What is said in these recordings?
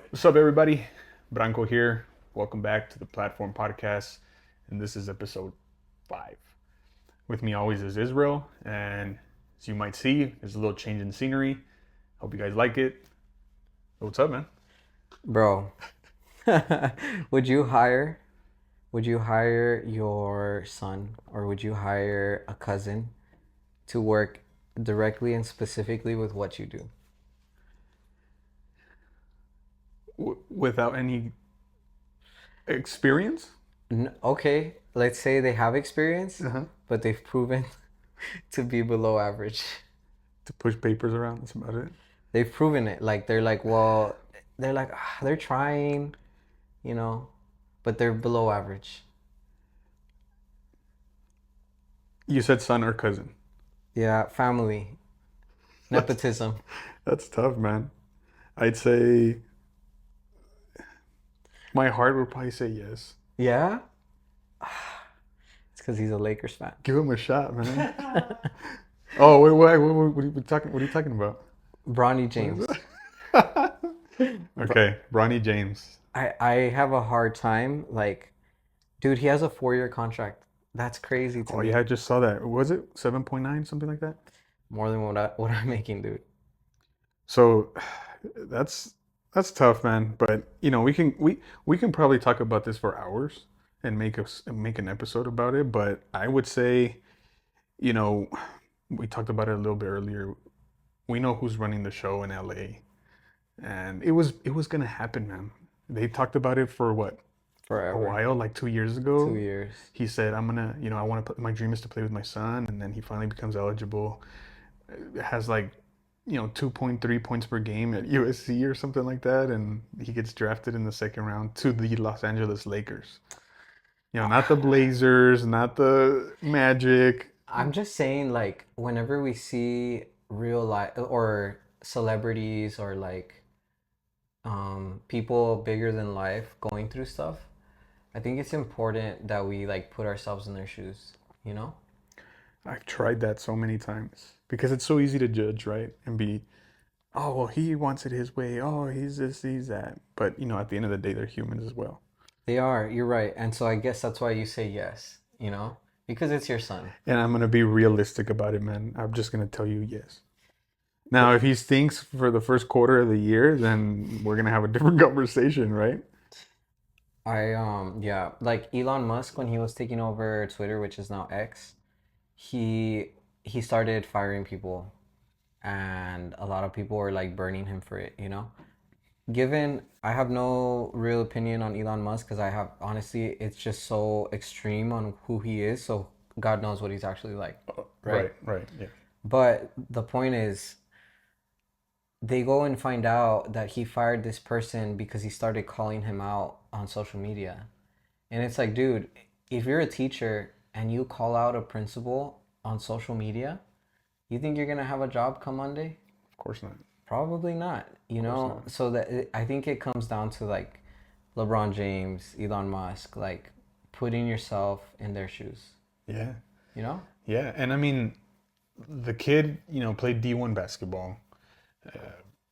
What's up, everybody? Branco here. Welcome back to the Platform Podcast, and this is episode 5. With me always is Israel, and as you might see, there's a little change in scenery. Hope you guys like it. What's up, man? Bro, would you hire would you hire your son or would you hire a cousin to work directly and specifically with what you do? Without any experience? Okay, let's say they have experience, Uh-huh. but they've proven to be below average. To push papers around, that's about it. They've proven it. Like they're like, well, they're trying, you know, but they're below average. You said son or cousin. Yeah, family, That's nepotism. that's tough, man. I'd say my heart would probably say yes. Yeah? It's because he's a Lakers fan. Give him a shot, man. Oh, wait, what are you talking? What are you talking about? Bronny What is James. it? Bro, Okay, Bronny James. I have a hard time. Like, dude, he has a 4-year contract. That's crazy to Oh yeah, me. I just saw that. Was it 7.9, something like that? More than what I'm making, dude. So that's that's tough, man. But we can probably talk about this for hours and make an episode about it. But I would say, you know, we talked about it a little bit earlier. We know who's running the show in LA, and it was gonna happen, man. They talked about it for what, a Forever. while, like 2 years Two ago. years. He said, "I'm gonna, I want to. My dream is to play with my son," and then he finally becomes eligible. Has like, 2.3 points per game at USC or something like that, and he gets drafted in the second round to the Los Angeles Lakers. Not the Blazers, not the Magic. I'm just saying, like, whenever we see real life or celebrities or like people bigger than life going through stuff, I think it's important that we like put ourselves in their shoes, you know? I've tried that so many times because it's so easy to judge, right? And be, oh, well, he wants it his way. Oh, he's this, he's that. But, at the end of the day, they're humans as well. They are, you're right. And so I guess that's why you say yes, you know? Because it's your son. And I'm going to be realistic about it, man. I'm just going to tell you yes. Now, if he stinks for the first quarter of the year, then we're going to have a different conversation, right? Yeah, like Elon Musk when he was taking over Twitter, which is now X, he he started firing people and a lot of people were like burning him for it, you know? Given I have no real opinion on Elon Musk because I have honestly it's just so extreme on who he is, so God knows what he's actually like, right? Right, right, yeah. But the point is they go and find out that he fired this person because he started calling him out on social media. And it's like, dude, if you're a teacher and you call out a principal on social media, you think you're gonna have a job come Monday? Of course not. Probably not, Of you course know? not. So I think it comes down to like LeBron James, Elon Musk, like putting yourself in their shoes, Yeah, you know? yeah. And I mean, the kid, played D1 basketball. Uh,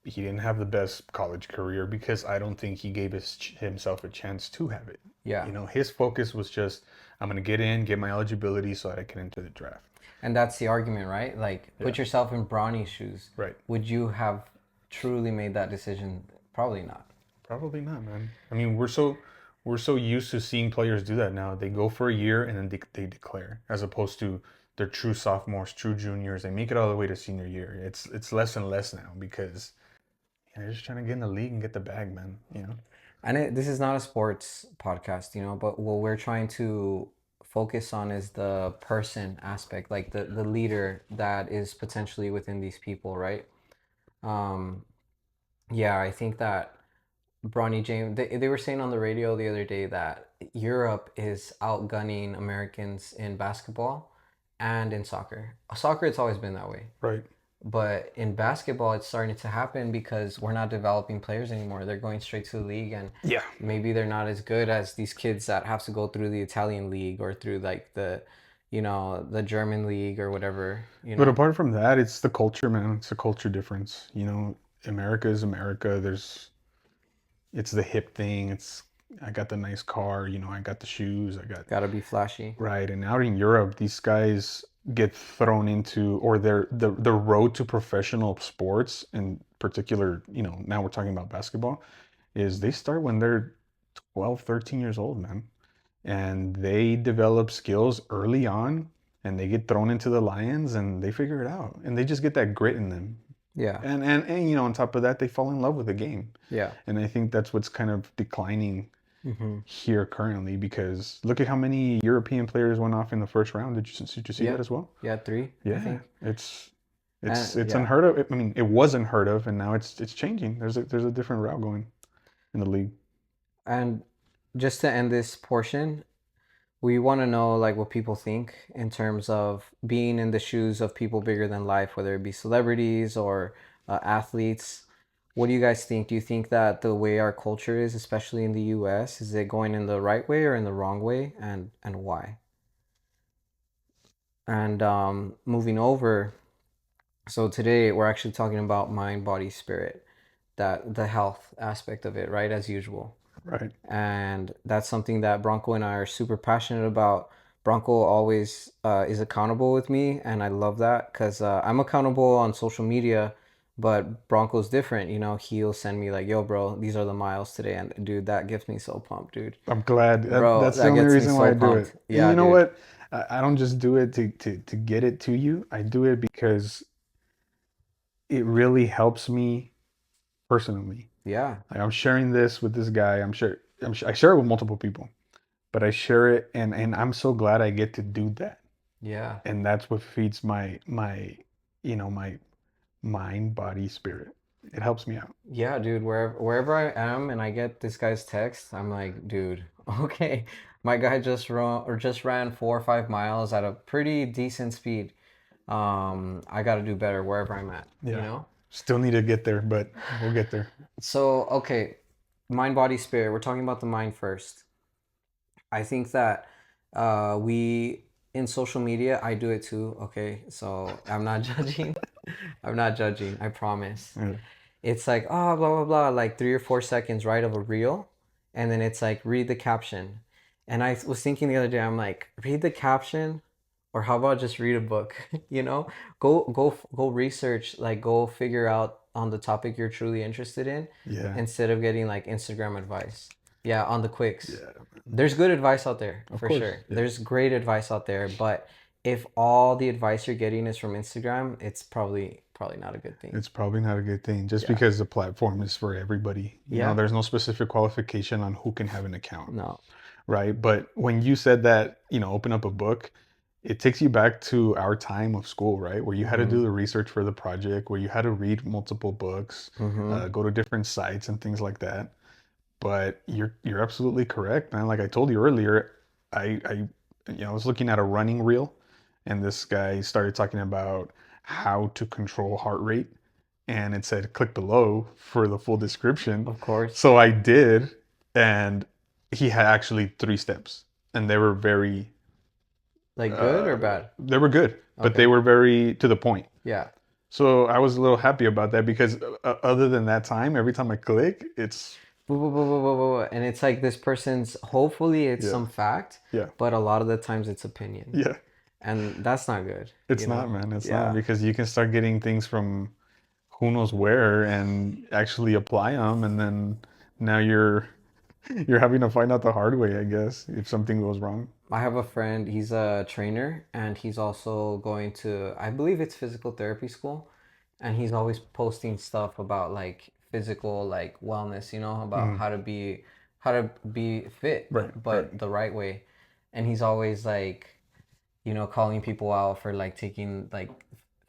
he didn't have the best college career because I don't think he gave himself a chance to have it. Yeah. His focus was just, I'm going to get in, get my eligibility so that I can enter the draft. And that's the argument, right? Like, Yeah, put yourself in Bronny's shoes. right. Would you have truly made that decision? Probably not. Probably not, man. I mean, we're so used to seeing players do that now. They go for a year and then they declare, as opposed to they're true sophomores, true juniors. They make it all the way to senior year. It's less and less now because they're just trying to get in the league and get the bag, man. And this is not a sports podcast, you know, but what we're trying to focus on is the person aspect, like the leader that is potentially within these people, right? Um, yeah, I think that Bronny James, they were saying on the radio the other day that Europe is outgunning Americans in basketball and in soccer. Soccer, it's always been that way. Right. But in basketball, it's starting to happen because we're not developing players anymore. They're going straight to the league, and Yeah. maybe they're not as good as these kids that have to go through the Italian league or through like the German league or whatever, you But know? apart from that, it's the culture, man. It's a culture difference. America is America. it's the hip thing. It's I got the nice car, I got the shoes, I got Gotta be flashy. right. And out in Europe, these guys get thrown into, or the road to professional sports, in particular, now we're talking about basketball, is they start when they're 12, 13 years old, man. And they develop skills early on, and they get thrown into the lions and they figure it out. And they just get that grit in them. Yeah. And on top of that, they fall in love with the game. Yeah. And I think that's what's kind of declining Mm-hmm. here currently, because look at how many European players went off in the first round. Did you see Yeah. that as well? Yeah, three, I Yeah, think. it's Yeah. unheard of. I mean, it was unheard of, and now it's changing. There's a different route going in the league. And just to end this portion, we want to know like what people think in terms of being in the shoes of people bigger than life, whether it be celebrities or athletes. What do you guys think? Do you think that the way our culture is, especially in the US, is it going in the right way or in the wrong way, and why? And moving over, so today we're actually talking about mind, body, spirit, that the health aspect of it, right? As usual. Right. And that's something that Bronco and I are super passionate about. Bronco always is accountable with me, and I love that because I'm accountable on social media, but Bronco's different. He'll send me like, "Yo, bro, these are the miles today," and dude, that gets me so pumped, dude. I'm glad. Bro, That's the that only gets me reason why so I do it. pumped. And Yeah, you know dude. what? I don't just do it to get it to you. I do it because it really helps me personally. Yeah, Like I'm sharing this with this guy. I share it with multiple people, but I share it, and I'm so glad I get to do that. yeah. And that's what feeds my mind, body, spirit. It helps me out. Yeah, dude, wherever I am and I get this guy's text, I'm like, dude, okay, my guy just ran 4 or 5 miles at a pretty decent speed. I got to do better wherever I'm at, you Yeah. know? Still need to get there, but we'll get there. So, okay, mind, body, spirit. We're talking about the mind first. I think that we in social media, I do it too, okay? So, I'm not judging. I'm not judging, I promise. Yeah. It's like, oh, blah, blah, blah, like 3 or 4 seconds, right, of a reel. And then it's like, read the caption. And I was thinking the other day, I'm like, read the caption, or how about just read a book? You know, go research, like go figure out on the topic you're truly interested in Yeah. instead of getting like Instagram advice. Yeah, on the quicks. Yeah. There's good advice out there Of for course. sure. Yeah. There's great advice out there, but if all the advice you're getting is from Instagram, it's probably not a good thing. It's probably not a good thing just Yeah. because the platform is for everybody. Yeah. There's no specific qualification on who can have an account, No. right? But when you said that, open up a book, it takes you back to our time of school, right? Where you had to Mm-hmm. do the research for the project, where you had to read multiple books, Mm-hmm. go to different sites and things like that. But you're absolutely correct, man. Like I told you earlier, I was looking at a running reel, and this guy started talking about how to control heart rate, and it said click below for the full description. Of course. So I did, and he had actually 3 steps, and Like good or uh, bad? they were good, but they Okay. were very to the point. Yeah. So I was a little happy about that because other than that time, every time I click, it's Boo, boo, boo, boo, boo, boo. And it's like this person's, hopefully it's yeah, some fact, yeah, but a lot of the times it's opinion. yeah. And that's not good, It's not, man. It's not Yeah. because you can start getting things from who knows where and actually apply them, and then now you're having to find out the hard way, I guess, if something goes wrong. I have a friend, he's a trainer and he's also going to, I believe it's physical therapy school, and he's always posting stuff about like physical like wellness, about Mm, how to be fit right, right. but the right way. And he's always like, calling people out for like taking like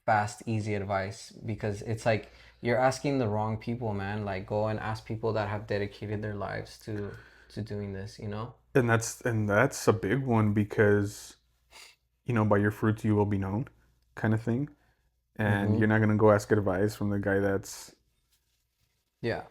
fast, easy advice because it's like you're asking the wrong people, man. Like go and ask people that have dedicated their lives to doing this. And that's a big one because by your fruits you will be known, kind of thing. And Mm-hmm. you're not gonna go ask advice from the guy that's Yeah.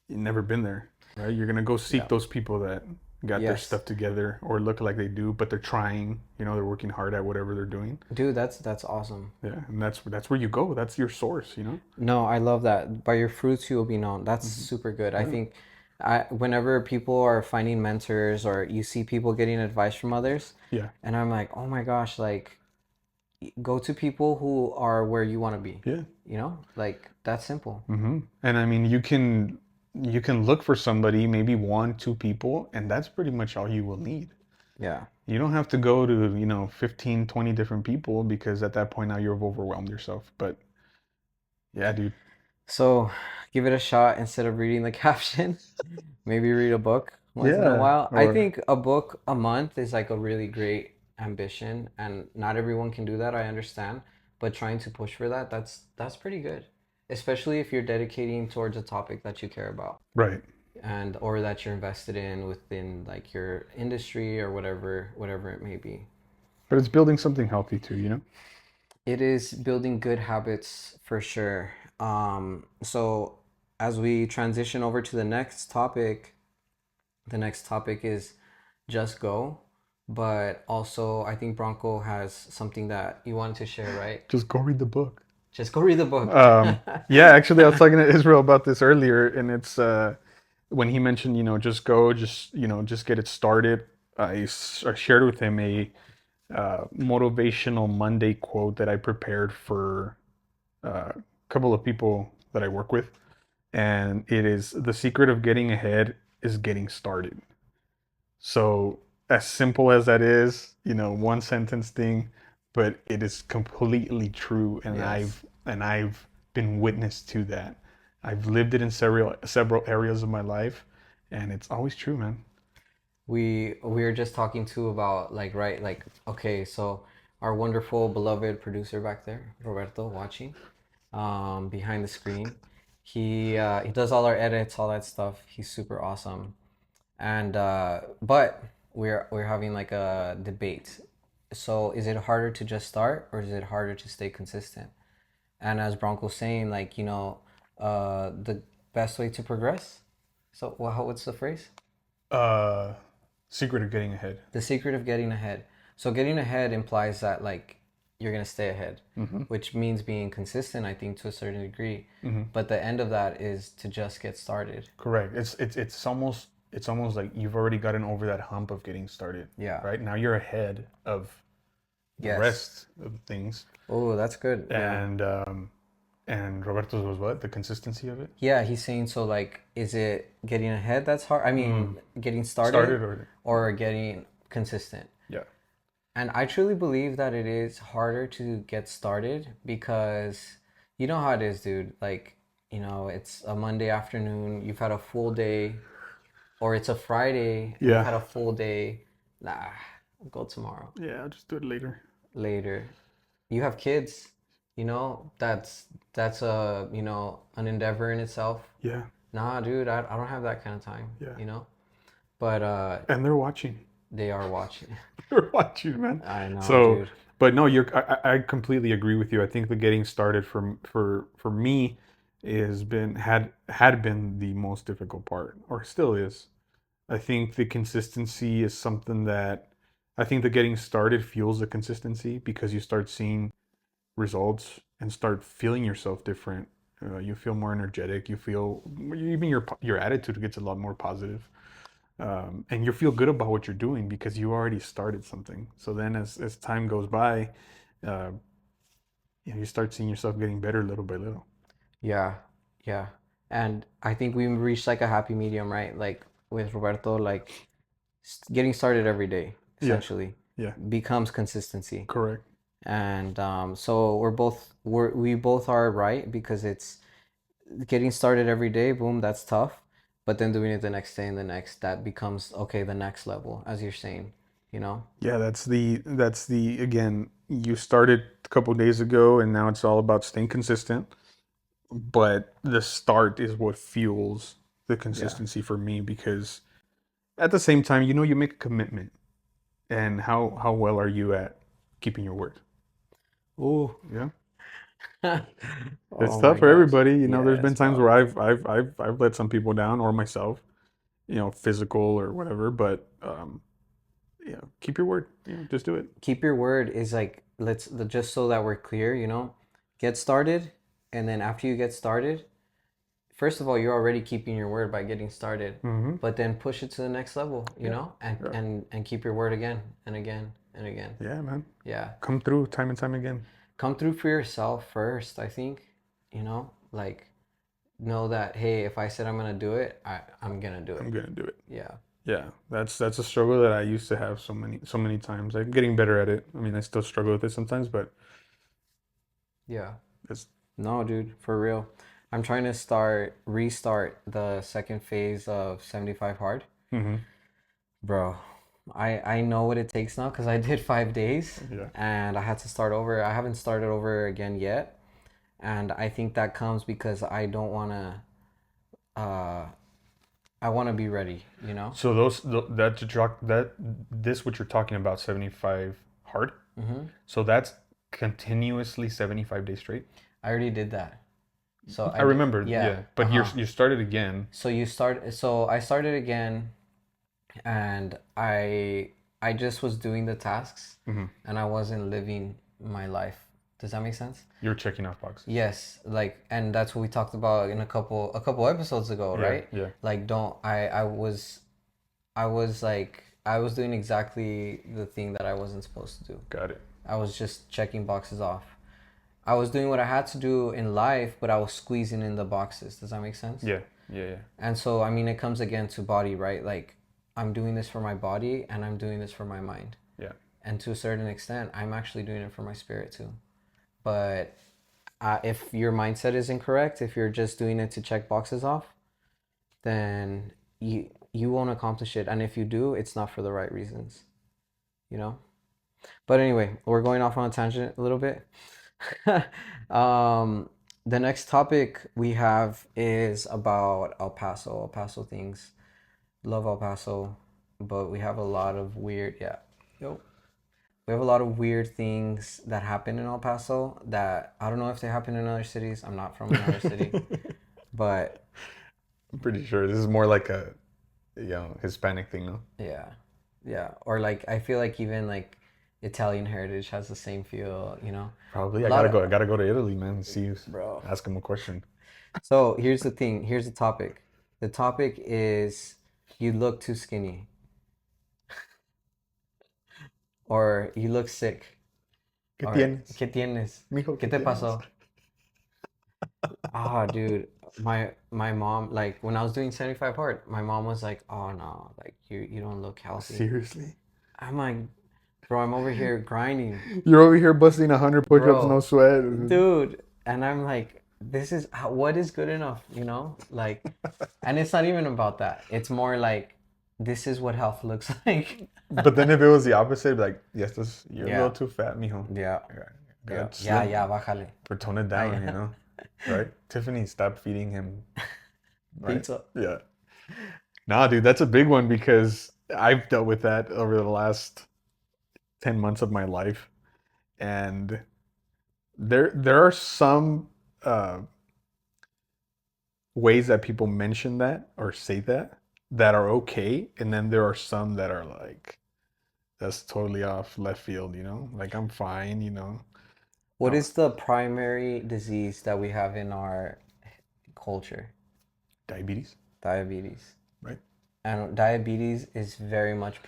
never been there, right? You're gonna go seek Yeah. those people that got their Yes. stuff together or look like they do, but they're trying. They're working hard at whatever they're doing. Dude, that's awesome. Yeah, and that's where you go. That's your source. No, I love that. By your fruits you will be known. That's Hmm. super good. I Yeah, think Whenever people are finding mentors or you see people getting advice from others, Yeah, and I'm like, oh my gosh, like go to people who are where you want to be. yeah. Like that's simple. And I mean, you can look for somebody, maybe one, two people, and that's pretty much all you will need. Yeah. You don't have to go to, 15, 20 different people because at that point now you've overwhelmed yourself. But yeah, dude. So give it a shot instead of reading the caption. Maybe read a book once in a Yeah. while. I Or think a book a month is like a really great ambition, and not everyone can do that, I understand. But trying to push for that, that's pretty good. Especially if you're dedicating towards a topic that you care about right. and or that you're invested in within like your industry or whatever it may be. But it's building something healthy too, you know? It is building good habits for sure. So as we transition over to the next topic is just go. But also, I think Bronco has something that you wanted to share, right? Just go read the book. Just go read the book. Yeah, actually I was talking to Israel about this earlier and it's when he mentioned, just go, just get it started. I shared with him a motivational Monday quote that I prepared for a couple of people that I work with. And it is the secret of getting ahead is getting started. So, as simple as that is, one sentence thing, but it is completely true. And Yes. I've been witness to that. I've lived it in several areas of my life, and it's always true, man. We were just talking too about like right like okay, so our wonderful beloved producer back there, Roberto, watching behind the screen. He does all our edits, all that stuff. He's super awesome. And but we're having like a debate. So is it harder to just start or is it harder to stay consistent? And as Bronco's saying, like, the best way to progress. So what's the phrase? Uh, secret of getting ahead. The secret of getting ahead. So getting ahead implies that like you're gonna stay ahead, Hmm. which means being consistent, I think, to a certain degree. Hmm. But the end of that is to just get started. Correct. It's almost like you've already gotten over that hump of getting started, Yeah. right? Now you're ahead of the Yes. rest of things. Oh, that's good. Yeah. And Roberto's was what? The consistency of it? Yeah, he's saying so like is it getting ahead that's hard? I Mm. mean, getting started Started or or getting consistent. yeah. And I truly believe that it is harder to get started because you know how it is, dude. Like, it's a Monday afternoon, you've had a full day, or it's a Friday and you've Yeah. had a full day. Nah, I'll go tomorrow, Yeah, I'll just do it later. later. You have kids, that's an endeavor in itself. Yeah. Nah, dude, I don't have that kind of time, Yeah. But And they're watching. they are watching. They're watching, man. I know, So, dude. but no, I completely agree with you. I think the getting started for me is been had been the most difficult part, or still is. I think the consistency is something that I think the getting started fuels the consistency because you start seeing results and start feeling yourself different. You feel more energetic. You feel even your attitude gets a lot more positive, and you feel good about what you're doing because you already started something. So then, as time goes by, uh, you start seeing yourself getting better little by little. Yeah, yeah. And I think we reached like a happy medium, right? Like with Roberto, like getting started every day Yeah, essentially yeah, becomes consistency. correct. And so we both are right because it's getting started every day, boom, that's tough. But then doing it the next day and the next, that becomes okay, the next level, as you're saying, you know? Yeah, that's the again. You started a couple days ago, and now it's all about staying consistent. But the start is what fuels the Yeah. consistency for me because at the same time, you make a commitment, and how well are you at keeping your word? Ooh. Yeah, it's Oh tough my for gosh. everybody. There's Yeah, been it's times tough. where I've let some people down or myself, physical or whatever. But keep your word. Just do it. Keep your word is like just so that we're clear, get started, and then after you get started, first of all, you're already keeping your word by getting started, Mm-hmm. but then push it to the next level, Yeah. and Yeah. keep your word again and again and again. Yeah, man. Yeah. Come through time and time again. Come through for yourself first, I think, like know that hey, if I said I'm gonna do it, I'm gonna do I'm it. gonna do it. Yeah. Yeah, that's a struggle that I used to have so many times. I'm getting better at it. I mean, I still struggle with it sometimes, but Yeah. it's No, dude, for real. I'm trying to restart the second phase of 75 hard. hmm Bro, I know what it takes now because I did 5 days yeah. and I had to start over. I haven't started over again yet. And I think that comes because I don't want uh I want to be ready, you know? So that this what you're talking about 75 hard. Mm-hmm. So that's continuously 75 days straight. I already did that. So I I did, remember, yeah. yeah. But Uh-huh. you started again. So I started again and I just was doing the tasks hmm and I wasn't living my life. Does that make sense? You're checking off boxes. Yes, like, and that's what we talked about in a couple episodes ago, Yeah, right? yeah. Like, don't I was like I was doing exactly the thing that I wasn't supposed to do. Got it. I was just checking boxes off. I was doing what I had to do in life, but I was squeezing in the boxes. Does that make sense? Yeah, yeah, yeah. And so, I mean, it comes again to body, right? Like, I'm doing this for my body and I'm doing this for my mind. Yeah. And to a certain extent, I'm actually doing it for my spirit too. But if your mindset is incorrect, if you're just doing it to check boxes off, then you won't accomplish it. And if you do, it's not for the right reasons, you know? But anyway, we're going off on a tangent a little bit. um, the next topic we have is about El Paso, El Paso things. Love El Paso, but we have a lot of weird, yeah. Yo. We have a lot of weird things that happen in El Paso that I don't know if they happen in other cities. I'm not from another city, but I'm pretty sure this is more like a Hispanic thing, no? yeah, yeah. Or like I feel like even like Italian heritage has the same feel, you know. Probably. A I lot gotta of go. I gotta go to Italy, man. And see, bro. ask him a question. So here's the thing. Here's the topic. The topic is you look too skinny or you look sick ¿Qué or tienes? ¿qué tienes? Mijo, ¿Qué ¿qué te tienes? pasó? Ah, dude, my mom, like when I was doing 75 hard, my mom was like, "Oh no, like you don't look healthy." Seriously? I'm like, "Bro, I'm over here grinding, You're over here busting 100 push-ups, no bro, sweat. dude," and I'm like, "This is what is good enough, you know?" Like, and it's not even about that. It's more like, this is what health looks like. But then if it was the opposite, it'd be like, yes, you're a little Yeah, too fat, mijo. yeah, yeah, Gotta yeah, slim yeah. Bájale. or tone it down, I Right? Tiffany, stop feeding him, right? pizza. Yeah. Nah, dude, that's a big one because I've dealt with that over the last 10 months of my life. And there are some uh, ways that people mention that or say that are okay, and then there are some that are like that's totally off left field, like I'm fine. What Oh, is the primary disease that we have in our culture? diabetes, Diabetes. right? And diabetes is very much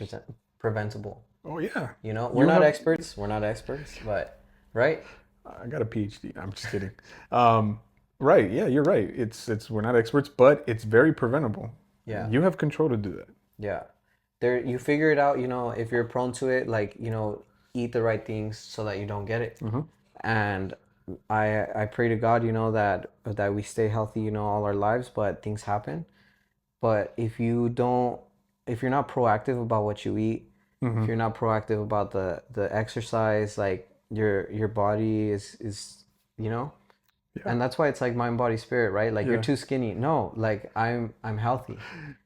preventable. Oh yeah, You know, we're you not have experts. We're not experts, but right? I got a PhD. I'm just kidding. um, right, yeah, you're right. It's we're not experts, but it's very preventable. Yeah. You have control to do that. Yeah. There you figure it out, if you're prone to it, like, eat the right things so that you don't get it. Uh-huh. And I pray to God, that we stay healthy, all our lives, but things happen. But if you're not proactive about what you eat, if hmm you're not proactive about the exercise, like your body is, you know, Yeah, and that's why it's like mind, body, spirit, right? Like you're yeah. too skinny. No, like I'm healthy.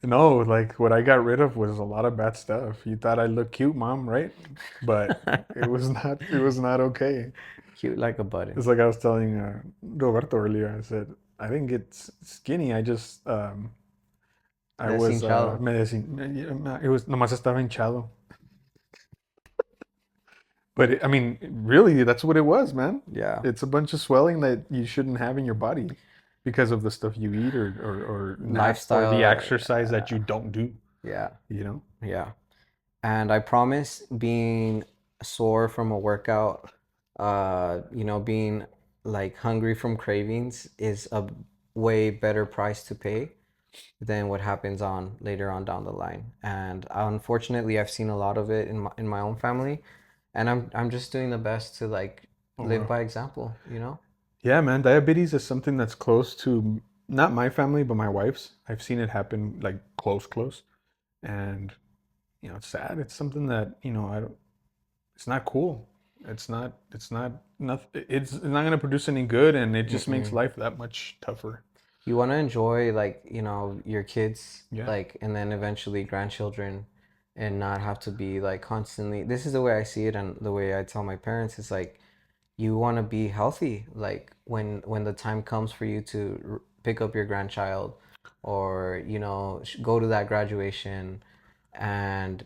No, like what I got rid of was a lot of bad stuff. You thought I looked cute, mom, right? But it was not okay. Cute like a button. It's like I was telling Roberto earlier. I said I didn't get skinny. I was Deshinchado. it was nomás estaba hinchado. But I mean, really, that's what it was, man. Yeah. It's a bunch of swelling that you shouldn't have in your body because of the stuff you eat or not or the Lifestyle. exercise that you don't do, Yeah, you know? yeah. And I promise being sore from a workout, being like hungry from cravings is a way better price to pay than what happens on later on down the line. And unfortunately, I've seen a lot of it in my own family, and I'm just doing the best to like Oh live wow. by example, you know? Yeah, man, diabetes is something that's close to not my family, but my wife's. I've seen it happen like close. And it's sad. It's something that, I don't it's not cool. It's not going to produce any good and it just makes Mm-mm. life that much tougher. You want to enjoy like, your kids, Yeah. like, and then eventually grandchildren, and not have to be like constantly. This is the way I see it, and the way I tell my parents is like, you want to be healthy, like when the time comes for you to pick up your grandchild, or go to that graduation, and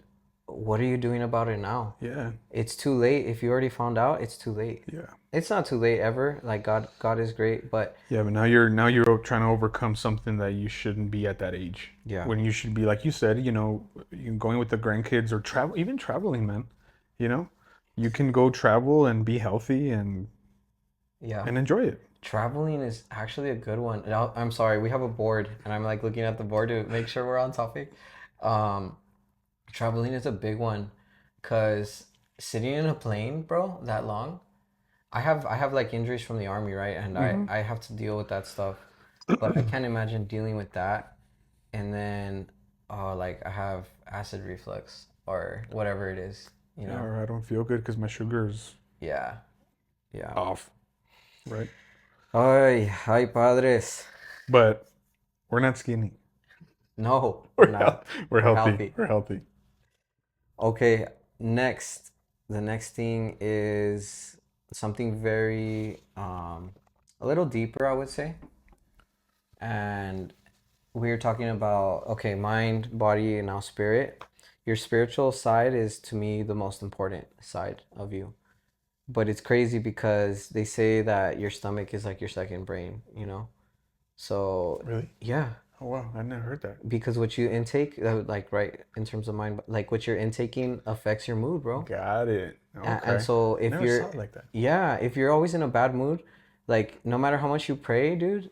what are you doing about it now? Yeah. It's too late. If you already found out, it's too late. Yeah. It's not too late ever. Like, God is great, but Yeah, but now you're trying to overcome something that you shouldn't be at that age. yeah, When you should be, like you said, you going with the grandkids or travel, even traveling, man. You know, you can go travel and be healthy yeah. and enjoy it. Traveling is actually a good one. And I'm sorry, we have a board, and I'm like looking at the board to make sure we're on topic. Um, Traveling is a big one, cause sitting in a plane, bro, that long. I have like injuries from the army, right? And I Hmm. I have to deal with that stuff. But I can't imagine dealing with that, and then like I have acid reflux or whatever it is, you Yeah, know? or I don't feel good because my sugar is Yeah, yeah. off, right? Ay, ay, padres. But we're not skinny. No, we're not. We're We're healthy. healthy. We're healthy. Okay, next. The next thing is something very a little deeper, I would say. And we're talking about, okay, mind, body, and now spirit. Your spiritual side is to me the most important side of you. But it's crazy because they say that your stomach is like your second brain, you know? So, Really? yeah, Oh wow, I never heard that. because what you intake, like, right, in terms of mind, like what you're intaking affects your mood, bro. Got it. And Okay. so I if never saw you're, it like that. yeah, if you're always in a bad mood, like no matter how much you pray, dude,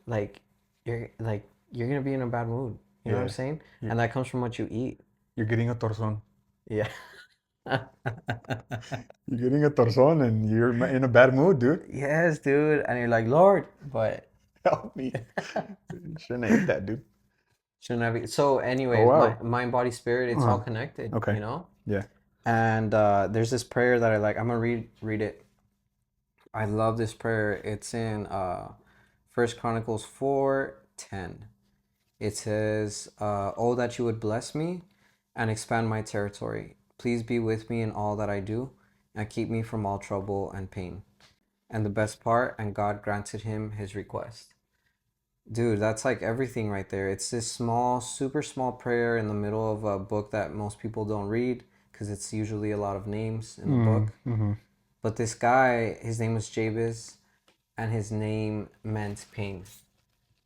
you're gonna be in a bad mood. You know what I'm Yeah. saying? You're, And that comes from what you eat. you're getting a torzón. Yeah. You're getting a torzón and you're in a bad mood, dude. Yes, dude. And you're like, Lord, but Help me. You shouldn't have ate that, dude. shouldn't have. So, Oh anyways, wow. mind, body, spirit, it's all Uh, connected, okay. you know? Yeah. And there's this prayer that I like. I'm gonna read it. I love this prayer. It's in First Chronicles 4:10. It says, "Oh, that you would bless me and expand my territory. Please be with me in all that I do, and keep me from all trouble and pain." And the best part, and God granted him his request. Dude, that's like everything right there. It's this small, super small prayer in the middle of a book that most people don't read because it's usually a lot of names in the book. Mm-hmm. But this guy, his name was Jabez, and his name meant pain.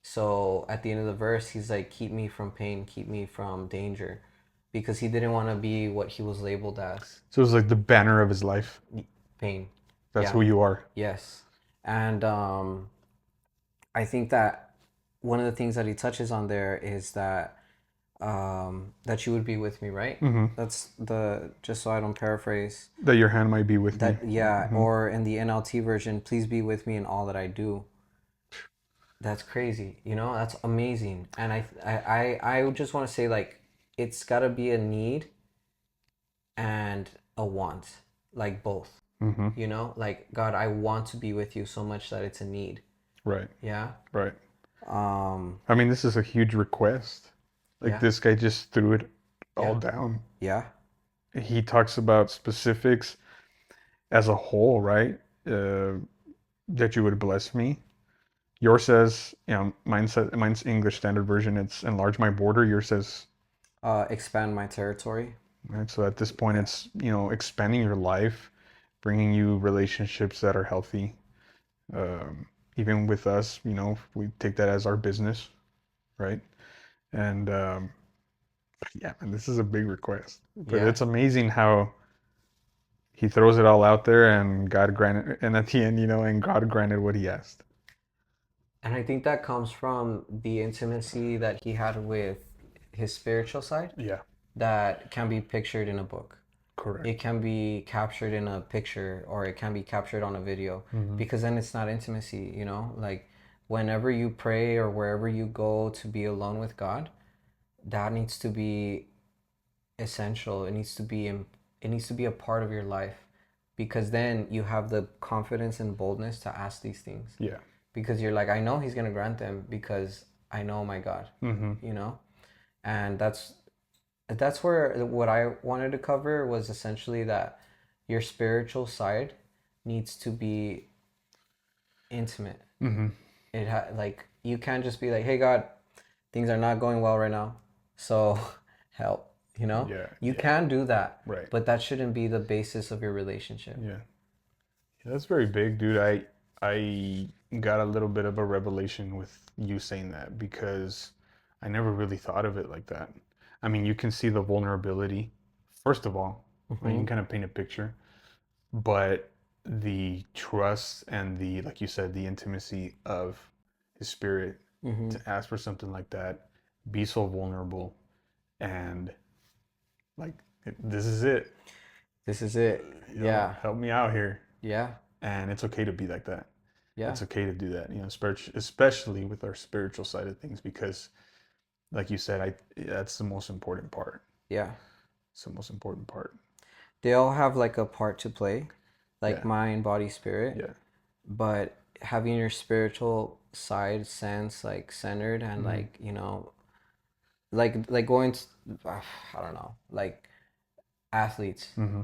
So at the end of the verse, he's like, keep me from pain, keep me from danger, because he didn't want to be what he was labeled as, So it was like the banner of his life. pain. That's Yeah, who you are. yes. And I think that one of the things that he touches on there is that you would be with me, right? Mm-hmm. That's the, just so I don't paraphrase, That your hand might be with me. that, yeah, Mm-hmm. or in the NLT version, please be with me in all that I do. That's crazy. That's amazing. And I would just want to say, like, it's got to be a need and a want, like both. Mm-hmm. Like, God, I want to be with you so much that it's a need. Right. Yeah. Right. Um, I mean, this is a huge request. Like yeah. this guy just threw it all Yeah. down. Yeah. He talks about specifics as a whole, right? Uh, that you would bless me. Yours says, mine's English Standard Version. It's enlarge my border. Yours says, Expand my territory. right. So at this point, Yeah. it's expanding your life, bringing you relationships that are healthy. Um, even with us, we take that as our business, right? And yeah, man, this is a big request, but Yeah. it's amazing how he throws it all out there, and God granted, and at the end, and God granted what he asked. And I think that comes from the intimacy that he had with his spiritual side Yeah, that can be pictured in a book. It correct. can be captured in a picture or it can be captured on a video Hmm. because then it's not intimacy, Like whenever you pray or wherever you go to be alone with God, that needs to be essential. It needs to be a part of your life because then you have the confidence and boldness to ask these things Yeah. because you're like, I know he's going to grant them because I know my God, Hmm. you know? And that's where what I wanted to cover was essentially that your spiritual side needs to be intimate. Hmm. Like you can't just be like, "Hey God, things are not going well right now, so help." Yeah, You yeah, can do that, right. but that shouldn't be the basis of your relationship. Yeah. Yeah, that's very big, dude. I got a little bit of a revelation with you saying that because I never really thought of it like that. I mean, you can see the vulnerability, first of all, and you Mm-hmm. can kind of paint a picture, but the trust and like you said, the intimacy of his spirit Mm-hmm. to ask for something like that, be so vulnerable, and like, this is it. This is it. Yeah. Help me out here. Yeah. And it's okay to be like that. Yeah. It's okay to do that, especially with our spiritual side of things, because, like you said, that's the most important part. Yeah. It's the most important part. They all have like a part to play, like Yeah, mind, body, spirit, yeah, but having your spiritual side sense like centered and mm-hmm. like like going to, I don't know, like athletes, Mm-hmm.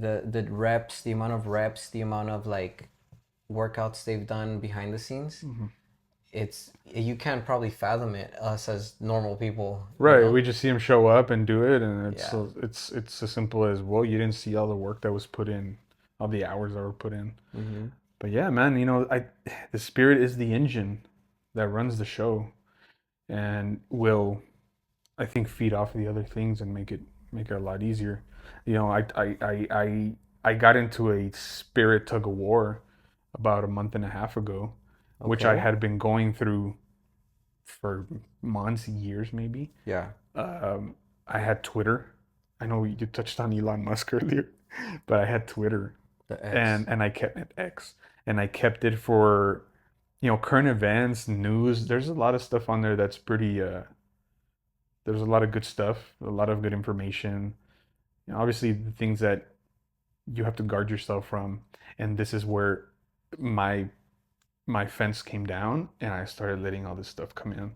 the reps, the amount of reps, the amount of like workouts they've done behind the scenes, Mm-hmm. it's you can't probably fathom it, us as normal people, Right. We just see him show up and do it, and yeah. it's as simple as, well, you didn't see all the work that was put in, all the hours that were put in. Mm-hmm. But yeah, man, the spirit is the engine that runs the show, and will, I think, feed off of the other things and make it a lot easier. I got into a spirit tug of war about a month and a half ago, which I Okay. had been going through for months, years, maybe. Yeah. Um, I had Twitter. I know you touched on Elon Musk earlier, but I had Twitter, The and X. and I kept it X, and I kept it for current events, news. There's a lot of stuff on there that's pretty. There's a lot of good stuff, a lot of good information. Obviously, the things that you have to guard yourself from, and this is where my my fence came down, and I started letting all this stuff come in.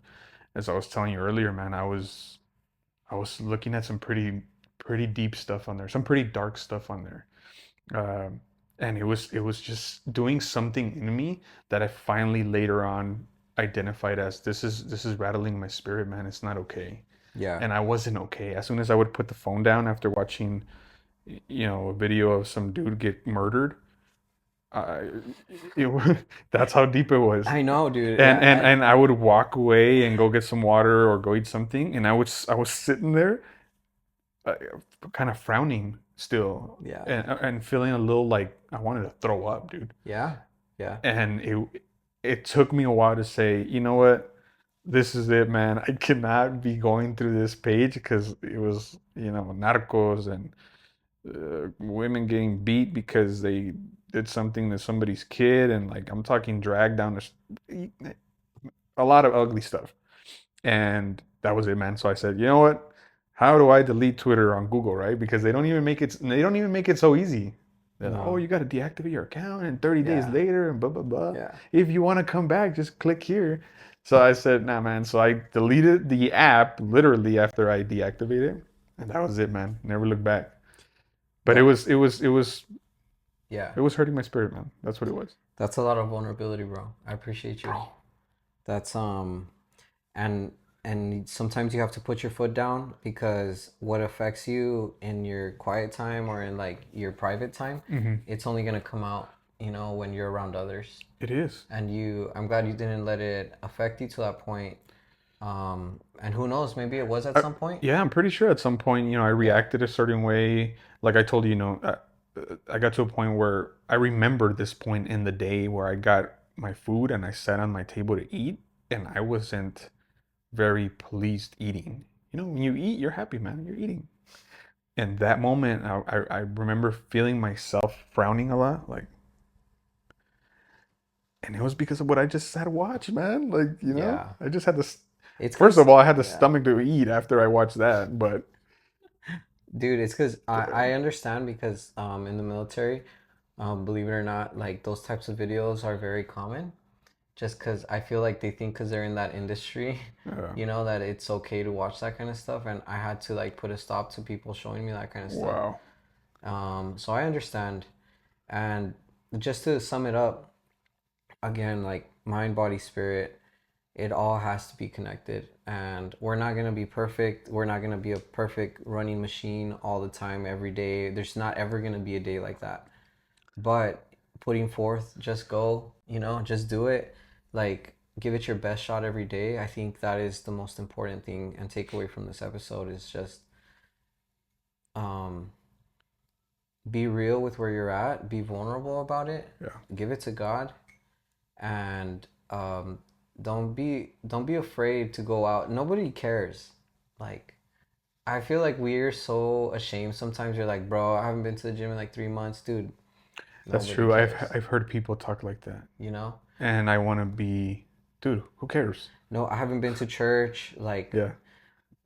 As I was telling you earlier, man, I was looking at some pretty deep stuff on there, some pretty dark stuff on there, um, and it was just doing something in me that I finally later on identified as, this is rattling my spirit, man. It's not okay. Yeah. And I wasn't okay. As soon as I would put the phone down after watching, a video of some dude get murdered, I, that's how deep it was. I know, dude. And Yeah. and and I would walk away and go get some water or go eat something, and I was sitting there, uh, kind of frowning still, Yeah. and feeling a little like I wanted to throw up, dude. Yeah. Yeah. And it took me a while to say, you know what, this is it, man. I cannot be going through this page, because it was, narcos and women getting beat because they did something to somebody's kid, and, like, I'm talking dragged down a lot of ugly stuff. And that was it, man. So I said, you know what? How do I delete Twitter on Google, right? Because they don't even make it so easy. They're like, oh, No. you got to deactivate your account, and 30 days Yeah. later, and blah blah blah. Yeah. If you want to come back, just click here. So I said, nah, man. So I deleted the app literally after I deactivated it, and that was it, man. Never looked back. But it That. was it was it was Yeah. it was hurting my spirit, man. That's what it was. That's a lot of vulnerability, bro. I appreciate you. Bro. That's and sometimes you have to put your foot down because what affects you in your quiet time or in like your private time, Hmm. it's only gonna come out when you're around others. It is. And I'm glad you didn't let it affect you to that point. And who knows, maybe it was at I, some point. yeah, I'm pretty sure at some point, I Yeah. reacted a certain way. Like I told you, I got to a point where I remember this point in the day where I got my food and I sat on my table to eat, and I wasn't very pleased eating. When you eat, you're happy, man. You're eating. And that moment, I remember feeling myself frowning a lot, like, and it was because of what I just had to watch, man. Like, Yeah. I just had to. It's First of because, all, I had the yeah. stomach to eat after I watched that, but Dude, it's because I understand because in the military, believe it or not, like those types of videos are very common. Just because I feel like they think because they're in that industry, uh, that it's okay to watch that kind of stuff. And I had to like put a stop to people showing me that kind of stuff. wow, So I understand. And just to sum it up, again, like mind, body, spirit, it all has to be connected. And we're not going to be perfect. We're not going to be a perfect running machine all the time, every day. There's not ever going to be a day like that. But putting forth, just go, just do it. Like, give it your best shot every day. I think that is the most important thing and takeaway from this episode is just um, be real with where you're at, be vulnerable about it, yeah, give it to God, and don't be afraid to go out. Nobody cares. Like, I feel like we're so ashamed sometimes. You're like, bro, I haven't been to the gym in like 3 months, dude. that's Nobody true. I've cares. I've heard people talk like that, You know? and I want to be, dude. Who cares? No, I haven't been to church. Like, Yeah,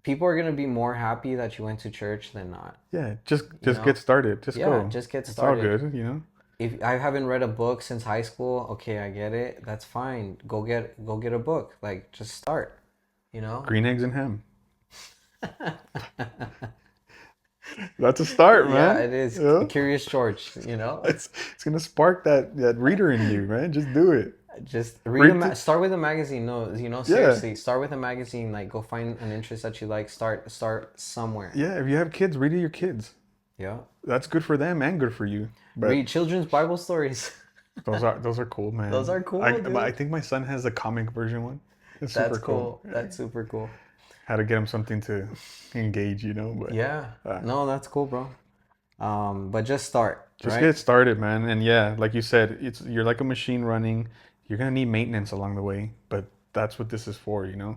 people are gonna be more happy that you went to church than not. yeah. Just You just get know? started. Just Yeah, go. just get It's all started. good. If I haven't read a book since high school, okay, I get it. That's fine. Go get a book. Like, just start. You know? Green eggs and ham. That's a start, Yeah, man. it is. Yeah. Curious George. You know? It's gonna spark that reader in you, man. Just do it. Just read Read. start with a magazine. No, Yeah, seriously, start with a magazine. Like, go find an interest that you like. Start somewhere. yeah. If you have kids, read to your kids. Yeah. That's good for them and good for you. But Read children's Bible stories. those are cool, Those man. are I cool, I dude. think my son has a comic version one. It's super That's cool. cool. That's super cool. How to get him something to engage. Yeah. But No, that's cool, bro. But just start, just right? get started, man. And yeah, like you said, you're like a machine running. You're gonna need maintenance along the way, but that's what this is for. Yeah.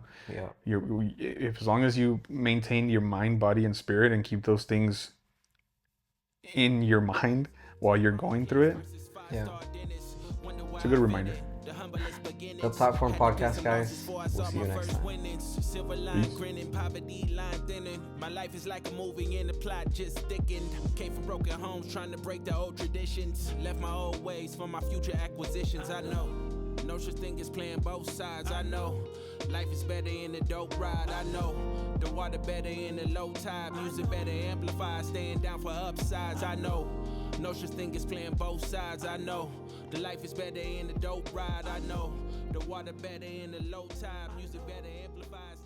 If as long as you maintain your mind, body, and spirit, and keep those things in your mind while you're going through it, Yeah. it's a good reminder. The Platform Podcast, guys. We'll see you next time. Silver line Peace. grinning, poverty line thinning. My life is like a movie and the plot just thickened. Came from broken homes trying to break the old traditions. Left my old ways for my future acquisitions. I know no such thing as playing both sides. I know life is better in the dope ride. I know the water better in the low tide. Music better amplified, staying down for upsides. I know no such thing as playing both sides. I know the life is better in the dope ride. I know the water better in the low tide. Music better amplified.